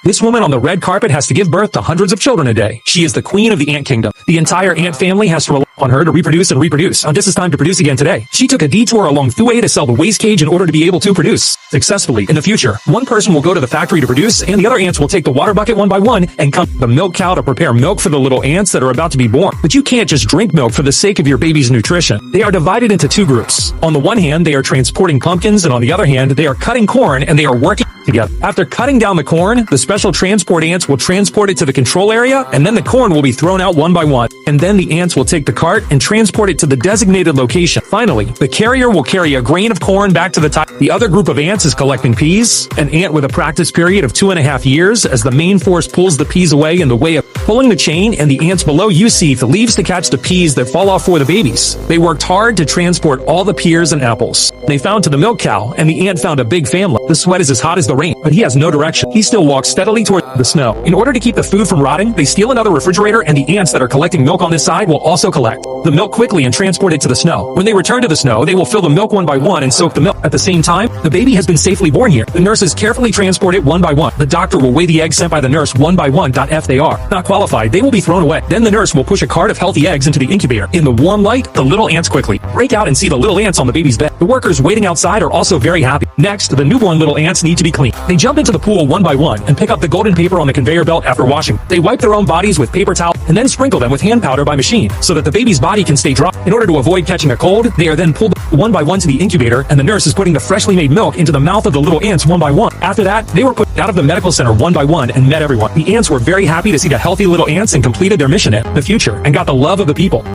This woman on the red carpet has to give birth to hundreds of children a day. She is the queen of the ant kingdom. The entire ant family has to rely on her to reproduce and reproduce. This is time to produce again today. She took a detour along Thue to sell the waste cage in order to be able to produce successfully. In the future, one person will go to the factory to produce, and the other ants will take the water bucket one by one and come to the milk cow to prepare milk for the little ants that are about to be born. But you can't just drink milk for the sake of your baby's nutrition. They are divided into two groups. On the one hand, they are transporting pumpkins, and on the other hand, they are cutting corn, and they are working together. After cutting down the corn, the special transport ants will transport it to the control area, and then the corn will be thrown out one by one. And then the ants will take the cart and transport it to the designated location. Finally, the carrier will carry a grain of corn back to the top. The other group of ants is collecting peas. An ant with a practice period of 2.5 years, as the main force pulls the peas away in the way of pulling the chain, and the ants below you see the leaves to catch the peas that fall off for the babies. They worked hard to transport all the pears and apples. They found to the milk cow, and the ant found a big family. The sweat is as hot as the rain, but he has no direction. He still walks steadily toward the snow. In order to keep the food from rotting, they steal another refrigerator, and the ants that are collecting milk on this side will also collect the milk quickly and transport it to the snow. When they return to the snow, they will fill the milk one by one and soak the milk. At the same time, the baby has been safely born here. The nurses carefully transport it one by one. The doctor will weigh the eggs sent by the nurse one by one. If they are not qualified, they will be thrown away. Then the nurse will push a cart of healthy eggs into the incubator. In the warm light, the little ants quickly break out and see the little ants on the baby's bed. The workers waiting outside are also very happy. Next, the newborn little ants need to be cleaned. They jump into the pool one by one and pick up the golden paper on the conveyor belt after washing. They wipe their own bodies with paper towel and then sprinkle them with hand powder by machine so that the baby's body can stay dry. In order to avoid catching a cold, they are then pulled one by one to the incubator, and the nurse is putting the freshly made milk into the mouth of the little ants one by one. After that, they were put out of the medical center one by one and met everyone. The ants were very happy to see the healthy little ants and completed their mission in the future and got the love of the people.